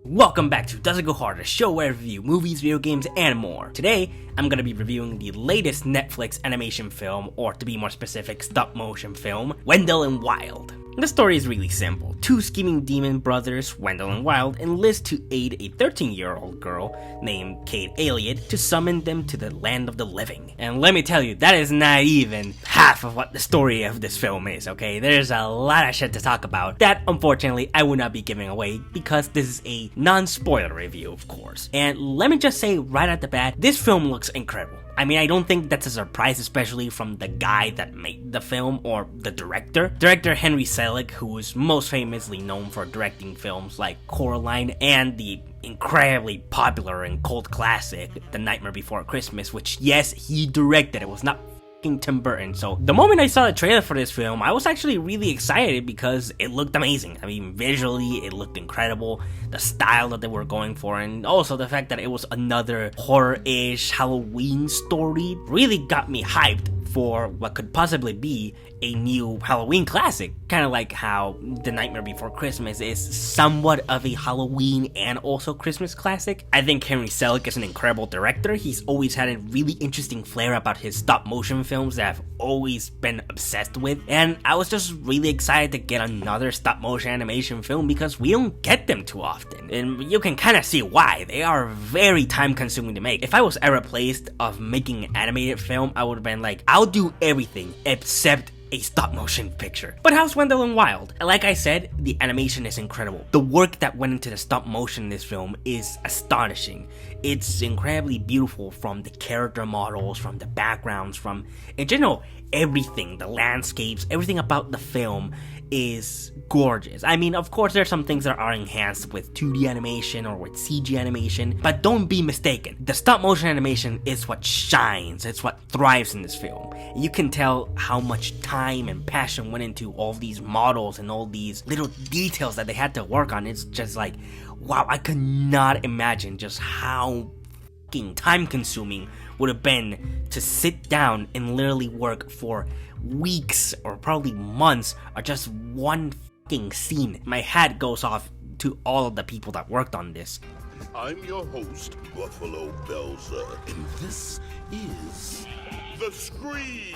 Welcome back to Does It Go Hard, a show where I review movies, video games, and more. Today, I'm gonna be reviewing the latest Netflix animation film, or to be more specific, stop-motion film, Wendell Wild. The story is really simple. Two scheming demon brothers, Wendell and Wild, enlist to aid a 13-year-old girl named Kate Elliott to summon them to the land of the living. And let me tell you, that is not even half of what the story of this film is, okay? There's a lot of shit to talk about that, unfortunately, I will not be giving away because this is a non-spoiler review, of course. And let me just say right at the bat, this film looks incredible. I mean, I don't think that's a surprise, especially from the guy that made the film, or the director. Director Henry Selick, who is most famously known for directing films like Coraline and the incredibly popular and cult classic, The Nightmare Before Christmas, which, yes, he directed. It was not Tim Burton. So the moment I saw the trailer for this film, I was actually really excited because it looked amazing. I mean, visually, it looked incredible. The style that they were going for, and also the fact that it was another horror-ish Halloween story, really got me hyped for what could possibly be a new Halloween classic. Kind of like how The Nightmare Before Christmas is somewhat of a Halloween and also Christmas classic. I think Henry Selick is an incredible director. He's always had a really interesting flair about his stop-motion films that I've always been obsessed with. And I was just really excited to get another stop-motion animation film because we don't get them too often. And you can kind of see why. They are very time-consuming to make. If I was ever placed of making an animated film, I would have been like, I'll do everything except a stop-motion picture. But how's Wendell Wild? Like I said, the animation is incredible. The work that went into the stop-motion in this film is astonishing. It's incredibly beautiful, from the character models, from the backgrounds, from, in general, everything, the landscapes, everything about the film is gorgeous. I mean, of course, there's some things that are enhanced with 2D animation or with CG animation, but don't be mistaken. The stop-motion animation is what shines, it's what thrives in this film. You can tell how much time and passion went into all these models and all these little details that they had to work on. It's just like, wow, I could not imagine just how time-consuming would have been to sit down and literally work for weeks or probably months or just one scene. My hat goes off to all of the people that worked on this. I'm your host, Buffalo Belzer, and this is the Screen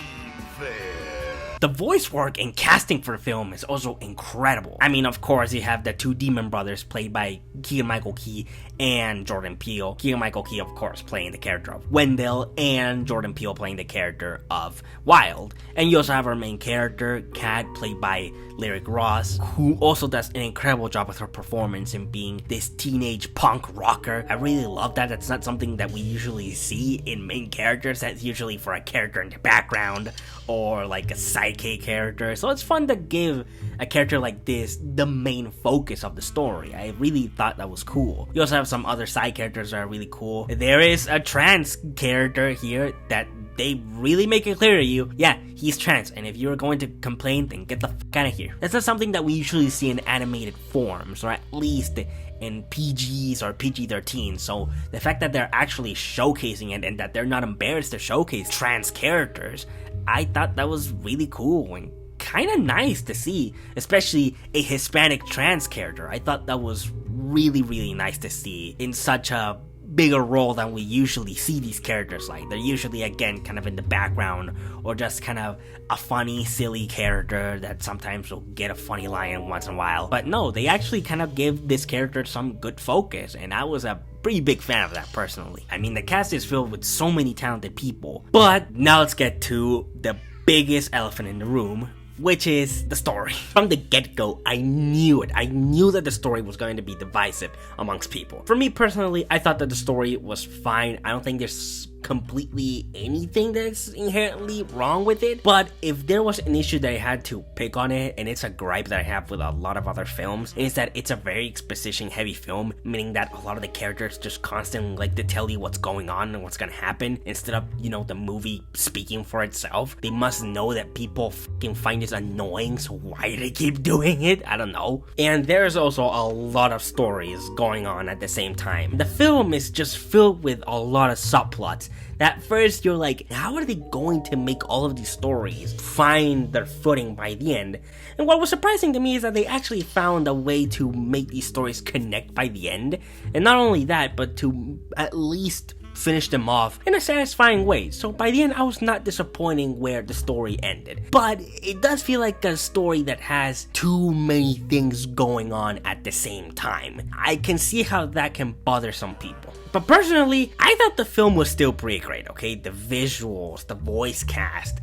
Fair. The voice work and casting for the film is also incredible. I mean, of course, you have the two demon brothers played by Keegan-Michael Key and Jordan Peele. Keegan-Michael Key, of course, playing the character of Wendell, and Jordan Peele playing the character of Wild. And you also have our main character, Kat, played by Lyric Ross, who also does an incredible job with her performance in being this teenage punk rocker. I really love that. That's not something that we usually see in main characters. That's usually for a character in the background or like a sidekick character. So it's fun to give a character like this the main focus of the story. I really thought that was cool. You also have some other side characters that are really cool. There is a trans character here that they really make it clear to you, yeah, he's trans, and if you're going to complain, then get the fuck out of here. That's not something that we usually see in animated forms, or at least in PGs or PG-13, so the fact that they're actually showcasing it and that they're not embarrassed to showcase trans characters, I thought that was really cool and kind of nice to see, especially a Hispanic trans character. I thought that was really, really nice to see in such a bigger role than we usually see these characters like. They're usually, again, kind of in the background or just kind of a funny, silly character that sometimes will get a funny line once in a while. But no, they actually kind of give this character some good focus, and I was a pretty big fan of that personally. I mean, the cast is filled with so many talented people. But now let's get to the biggest elephant in the room, which is the story. From the get-go, I knew it. I knew that the story was going to be divisive amongst people. For me personally, I thought that the story was fine. I don't think there's completely anything that's inherently wrong with it, but if there was an issue that I had to pick on it, and it's a gripe that I have with a lot of other films, is that it's a very exposition heavy film, meaning that a lot of the characters just constantly like to tell you what's going on and what's gonna happen instead of, you know, the movie speaking for itself. They must know that people fucking find this annoying, so why do they keep doing it? I don't know. And there's also a lot of stories going on at the same time. The film is just filled with a lot of subplots twists that first you're like, how are they going to make all of these stories find their footing by the end? And what was surprising to me is that they actually found a way to make these stories connect by the end. And not only that, but to at least finish them off in a satisfying way. So by the end, I was not disappointed where the story ended. But it does feel like a story that has too many things going on at the same time. I can see how that can bother some people. But personally, I thought the film was still pretty great, okay? The visuals, the voice cast,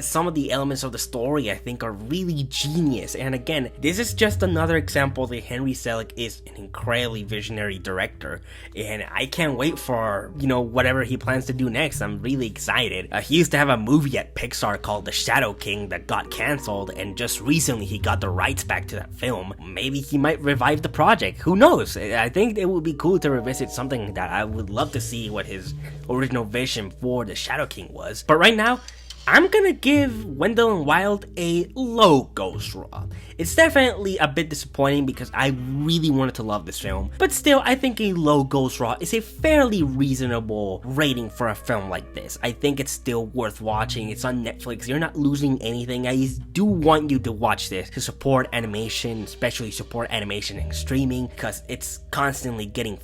some of the elements of the story I think are really genius. And again, this is just another example that Henry Selick is an incredibly visionary director. And I can't wait for, whatever he plans to do next. I'm really excited. He used to have a movie at Pixar called The Shadow King that got cancelled, and just recently he got the rights back to that film. Maybe he might revive the project. Who knows? I think it would be cool to revisit something that I would love to see what his original vision for The Shadow King was. But right now, I'm gonna give Wendell Wild a low Ghost Raw. It's definitely a bit disappointing because I really wanted to love this film, but still I think a low Ghost Raw is a fairly reasonable rating for a film like this. I think it's still worth watching. It's on Netflix. You're not losing anything. I do want you to watch this to support animation, especially support animation and streaming, because it's constantly getting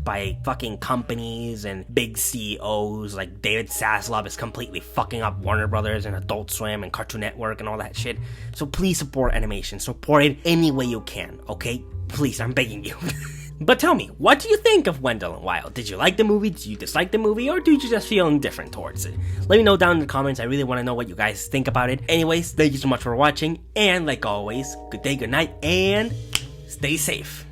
by fucking companies and big CEOs. Like David Zaslav is completely fucking up Warner Brothers and Adult Swim and Cartoon Network and all that shit. So please support animation. Support it any way you can, okay? Please, I'm begging you. But tell me, what do you think of Wendell Wild? Did you like the movie? Did you dislike the movie? Or did you just feel indifferent towards it? Let me know down in the comments. I really want to know what you guys think about it. Anyways, thank you so much for watching. And like always, good day, good night, and stay safe.